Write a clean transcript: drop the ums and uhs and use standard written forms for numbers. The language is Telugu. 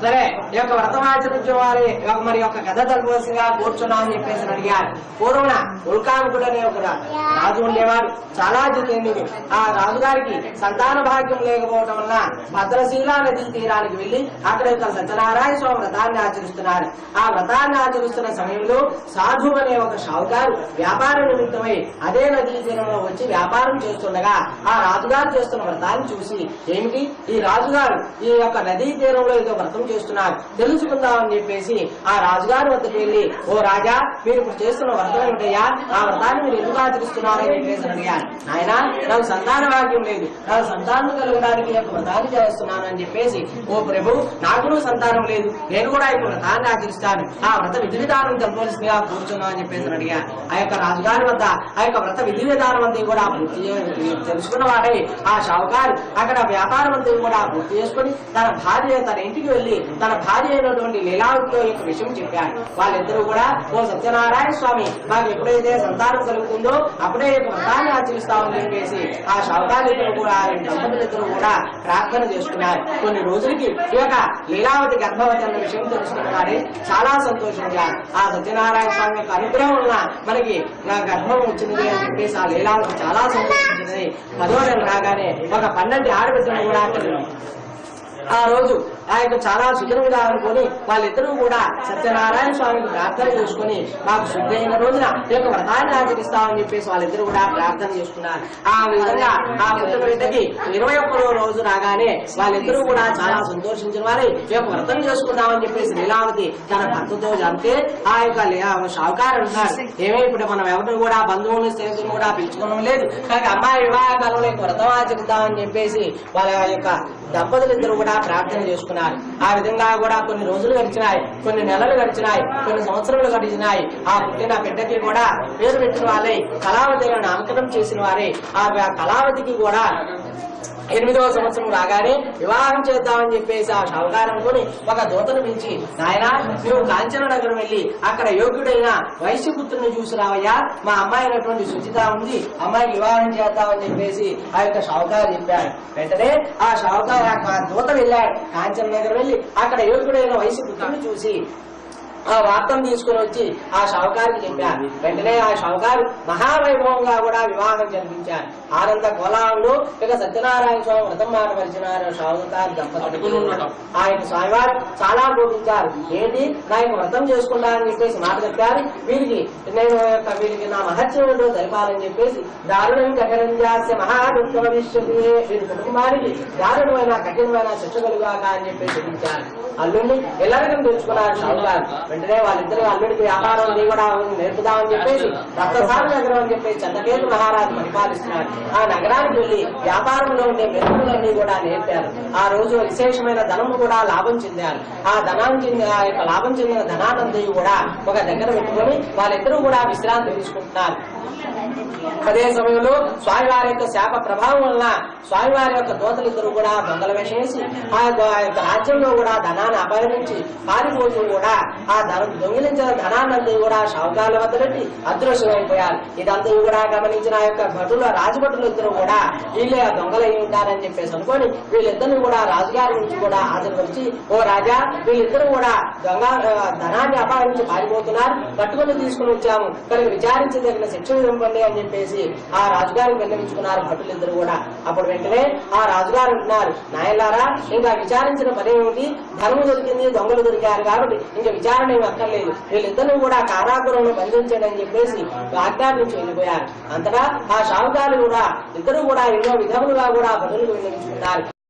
సరే ఈ యొక్క వ్రతమాచరించే వారి మరి యొక్క కథ తలపోసిగా కూర్చున్నామని చెప్పేసి అడిగారు. పూర్వన ఉల్కాముకుడు అనే ఒక రాజు ఉండేవాడు, చాలా జితేంద్రుడు. ఆ రాజుగారికి సంతాన భాగ్యం లేకపోవడం వల్ల భద్రశీలా నదీ తీరానికి వెళ్లి అక్కడ యొక్క సత్యనారాయణ స్వామి వ్రతాన్ని ఆచరిస్తున్నారు. ఆ వ్రతాన్ని ఆచరిస్తున్న సమయంలో సాధు అనే ఒక షావుకారు వ్యాపార నిమిత్తమై అదే నదీ తీరంలో వచ్చి వ్యాపారం చేస్తుండగా ఆ రాజుగారు చేస్తున్న వ్రతాన్ని చూసి, ఏమిటి ఈ రాజుగారు ఈ యొక్క నదీ తీరంలో ఏదో వ్రతం చేస్తున్నారు, తెలుసుకుందామని చెప్పేసి ఆ రాజుగారి వద్దకు వెళ్లి, ఓ రాజా, మీరు ఇప్పుడు చేస్తున్న వ్రతం ఏమిటయ్యా, ఆ వ్రతాన్ని మీరు ఎందుకు ఆచరిస్తున్నారని చెప్పేసి అడిగారు. ఆయన నాకు సంతాన భాగ్యం లేదు, నాకు సంతానం కలగడానికి యొక్క వ్రతాన్ని చేస్తున్నాను అని చెప్పేసి, ఓ ప్రభు, నాకు సంతానం లేదు, నేను కూడా ఈ వ్రతాన్ని ఆచరిస్తాను, ఆ వ్రత విధి విధానం తెలవలసిందిగా కూర్చున్నాను అని చెప్పేసి అడిగారు. ఆ యొక్క రాజుగారి వద్ద ఆ యొక్క వ్రత విధి విధానం అంతా కూడా తెలుసుకున్న వాడై ఆ షావుకారు అక్కడ వ్యాపారం అంతా కూడా పూర్తి చేసుకుని తన ఇంటికి వెళ్లి తన భార్య అయినటువంటి లీలావతితో యొక్క విషయం చెప్పారు. వాళ్ళిద్దరూ కూడా, ఓ సత్యనారాయణ స్వామి, మాకు ఎప్పుడైతే సంతానం కలుగుతుందో అప్పుడే వ్రతాన్ని ఆచరిస్తామని చెప్పేసి ఆ షావుకారులిద్దరూ కూడా దంపతులిద్దరూ కూడా ప్రార్థన చేసుకున్నారు. కొన్ని రోజులకి ఈ యొక్క లీలావతి గర్భవతి అన్న విషయం తెలుసుకున్న వారే చాలా సంతోషంగా ఆ సత్యనారాయణ స్వామి యొక్క అనుగ్రహం వల్ల మనకి నా గర్భం వచ్చింది అని చెప్పేసి ఆ లీలావతి చాలా సంతోషించింది. 10వ నెల రాగానే ఒక 12 ఆడబిడ్డలు కూడా ఆ రోజు ఆ యొక్క చాలా శుద్ధంగా అనుకుని వాళ్ళిద్దరూ కూడా సత్యనారాయణ స్వామికి ప్రార్థన చేసుకుని, మాకు శుద్ధైన రోజున ఈ యొక్క వ్రతాన్ని ఆచరిస్తామని చెప్పేసి వాళ్ళిద్దరూ కూడా ప్రార్థన చేసుకున్నారు. ఆ విధంగా ఆ పుట్టిన బిడ్డకి 21వ రోజు రాగానే వాళ్ళిద్దరూ కూడా చాలా సంతోషించిన వారి ఈ యొక్క వ్రతం చేసుకుందామని చెప్పేసి లీలావతి తన భర్తతో జరిగితే ఆ యొక్క షావుకారు అంటున్నారు, ఏమో ఇప్పుడు మనం ఎవరిని కూడా బంధువులు స్నేహితులు కూడా పిలుచుకోవడం లేదు, కానీ అమ్మాయి వివాహ కాలంలో వ్రతం ఆచరిద్దామని చెప్పేసి వాళ్ళ యొక్క దంపతులిద్దరూ కూడా ప్రార్థన చేసుకున్నారు. ఆ విధంగా కూడా కొన్ని రోజులు గడిచినాయి, కొన్ని నెలలు గడిచినాయి, కొన్ని సంవత్సరాలు గడిచినాయి. ఆ పుట్టిన బిడ్డకి కూడా పేరు పెట్టిన వాళ్ళే కళావతిగా నామకరణం చేసిన వారే ఆ కళావతికి కూడా 8వ సంవత్సరం రాగానే వివాహం చేద్దామని చెప్పేసి ఆ షావుకారు అనుకుని ఒక దూతను పిలిచి, నాయన నువ్వు కాంచన నగరం వెళ్లి అక్కడ యోగ్యుడైన వైశ్యపుత్రుని చూసి రావయ్యా, మా అమ్మాయి అయినటువంటి సుచిత ఉంది, అమ్మాయికి వివాహం చేద్దామని చెప్పేసి ఆ యొక్క షావుకారు చెప్పాడు. వెంటనే ఆ షావుకారు దూత వెళ్ళాడు, కాంచన నగరం వెళ్లి అక్కడ యోగ్యుడైన వైశ్యపుత్రుని చూసి ఆ వార్తను తీసుకుని వచ్చి ఆ షావుకారికి చెప్పారు. వెంటనే ఆ షావుకారు మహావైభవంగా కూడా వివాహం జరిపించారు. ఆనంద కోలాహంలో ఇక సత్యనారాయణ స్వామి వ్రతం మాట పరిచినారు షావుకారు దంపతులు. ఆ యొక్క స్వామివారు చాలా కోపించారు, ఏంటి నా యొక్క వ్రతం చేసుకుంటారని చెప్పేసి మాట చెప్పారు. వీరికి నా మహత్యం ఏంటో తెలిపాలని చెప్పేసి దారుణం కఠినంజాస్య మహాదుఃఖ విశ్వతి, వీరి కుటుంబానికి దారుణమైన కఠినమైన శిక్ష కలుగాక అని చెప్పేసి చూపించారు. అల్లుడిని ఎల్లరికం తెచ్చుకున్నారు షావుకారు. వెంటనే వాళ్ళిద్దరు అల్లుడికి వ్యాపారం కూడా నేర్పుదామని చెప్పేసి రక్తసారి నగరం అని చెప్పేసి చంద్రకేతు మహారాజు పరిపాలిస్తున్నారు. ఆ నగరానికి వెళ్లి వ్యాపారంలో ఉండే మెరుగులన్నీ కూడా నేర్పారు. ఆ రోజు విశేషమైన ధనము కూడా లాభం చెందారు. ఆ యొక్క లాభం చెందిన ధనానందయ్య కూడా ఒక దగ్గర పెట్టుకుని వాళ్ళిద్దరూ కూడా విశ్రాంతి తీసుకుంటున్నారు. అదే సమయంలో స్వామివారి యొక్క శాప ప్రభావం వలన స్వామివారి యొక్క దోతలిద్దరూ కూడా దొంగల వేషం వేసి ఆ యొక్క రాజ్యంలో కూడా ధనాన్ని అపహరించి పారిపోతూ కూడా ఆ దొంగిలించిన ధనాన్నంతా కూడా షావుకారుల వద్ద పెట్టి అదృశ్యమైపోయారు. ఇదంతా కూడా గమనించిన ఆ యొక్క భటుల రాజభటులు ఇద్దరు కూడా వీళ్ళే ఆ దొంగలు అయి ఉంటారని చెప్పేసి అనుకోని వీళ్ళిద్దరిని కూడా రాజుగారి నుంచి కూడా హాజరుపరిచి, ఓ రాజా, వీళ్ళిద్దరూ కూడా ధనాన్ని అపహరించి పారిపోతున్నారు, పట్టుకుని తీసుకుని వచ్చాము, కనుక విచారించదగిన శిక్ష ఇవ్వండి అని చెప్పేసి ఆ రాజుగారికి విన్నవించుకున్నారు భటులిద్దరు కూడా. అప్పుడు వెంటనే ఆ రాజుగారు అంటున్నారు, నాయలారా, ఇంకా విచారించిన పని ఏమిటి, ధనము దొరికింది, దొంగలు దొరికారు కాబట్టి ఇంకా విచారణ ఏమి అక్కర్లేదు, వీళ్ళిద్దరూ కూడా కారాగృహంలో బంధించండి అని చెప్పేసి బాగ్దాద్ నుంచి వెళ్ళిపోయారు. అంతటా ఆ షావుకారులు కూడా ఇద్దరు కూడా ఎన్నో విధములుగా కూడా భటులకు విన్నవించుకున్నారు.